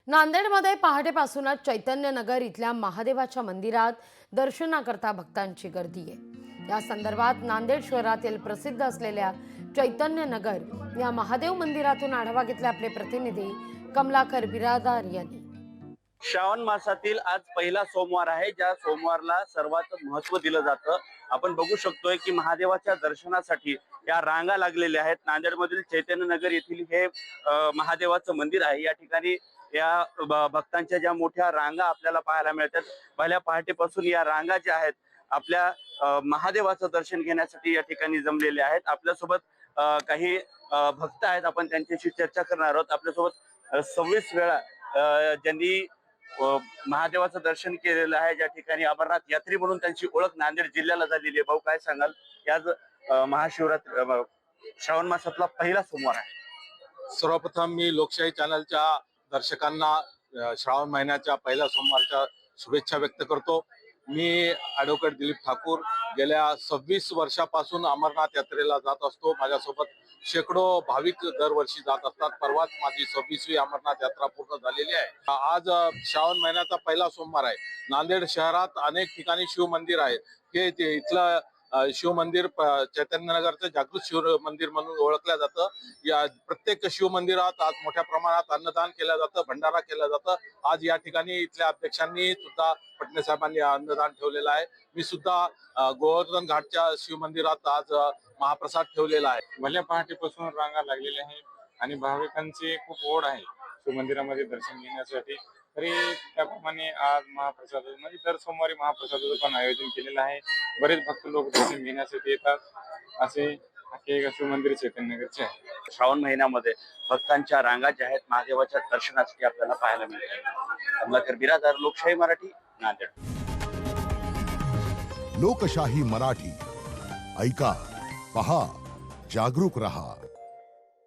नांदेडमध्ये पहाटेपासूनच चैतन्यनगर इथल्या महादेवाच्या मंदिरात दर्शनाकरता भक्तांची गर्दी आहे। या संदर्भात नांदेड शहरातील प्रसिद्ध असलेल्या चैतन्यनगर या महादेव मंदिरातून आढावा घेतला आपले प्रतिनिधी कमलाकर बिरादार यांनी। श्रावण मासातील आज पहिला सोमवार आहे, ज्या सोमवारला सर्वात महत्त्व दिलं जातं। आपण बघू शकतोय की महादेवाच्या दर्शनासाठी या रांगा लागलेल्या आहेत। नांदेडमधील चैतन्यनगर येथील हे महादेवाचं मंदिर आहे। या ठिकाणी या भक्तांच्या ज्या मोठ्या रांगा आपल्याला पाहायला मिळतात। पहिल्या पहाटेपासून या रांगा ज्या आहेत आपल्या महादेवाचं दर्शन घेण्यासाठी या ठिकाणी जमलेले आहेत। आपल्यासोबत काही भक्त आहेत, आपण त्यांच्याशी चर्चा करणार आहोत। आपल्यासोबत 26 वेळा ज्यांनी महादेवाचं दर्शन केलेलं आहे, ज्या ठिकाणी अमरनाथ यात्री म्हणून त्यांची ओळख नांदेड जिल्ह्याला झालेली आहे। भाऊ, काय सांगाल? याच महाशिवरात्री श्रावण मासातला पहिला सोमवार आहे। सर्वप्रथम मी लोकशाही चॅनलच्या दर्शकांना श्रावण महिन्याच्या पहिल्या सोमवारच्या शुभेच्छा व्यक्त करतो। मी ॲडव्होकेट दिलीप ठाकूर गेल्या 26 वर्षापासून अमरनाथ यात्रेला जात असतो। माझ्यासोबत शेकडो भाविक दरवर्षी जात असतात। परवाच माझी 26वी अमरनाथ यात्रा पूर्ण झालेली आहे। आज श्रावण महिन्याचा पहिला सोमवार आहे। नांदेड शहरात अनेक ठिकाणी शिव मंदिर आहे। हे इथलं शिव मंदिर चैतन्यनगरचं जागृत शिव मंदिर म्हणून ओळखलं जातं। या प्रत्येक शिव मंदिरात आज मोठ्या प्रमाणात अन्नदान केलं जातं, भंडारा केला जातं। आज या ठिकाणी इथल्या अध्यक्षांनी सुद्धा पटणे साहेबांनी अन्नदान ठेवलेलं आहे। मी सुद्धा गोवर्धन घाटच्या शिव मंदिरात आज महाप्रसाद ठेवलेला आहे। भल्या पहाटेपासून रांगा लागलेल्या आहेत आणि भाविकांची खूप ओढ आहे शिव मंदिरामध्ये दर्शन घेण्यासाठी। तरी त्याप्रमाणे आज महाप्रसाद म्हणजे दर सोमवारी महाप्रसादाचं पण आयोजन केलेलं आहे। बरेच भक्त लोक दर्शन घेण्यासाठी येतात। असे हे शिव मंदिर चैतन्यनगरचे आहे। श्रावण महिन्यामध्ये भक्तांच्या रांगा ज्या आहेत महादेवाच्या दर्शनासाठी आपल्याला पाहायला मिळतात। कमलाकर बिरादार, लोकशाही मराठी, नांदेड। लोकशाही मराठी ऐका, पहा, जागरूक रहा।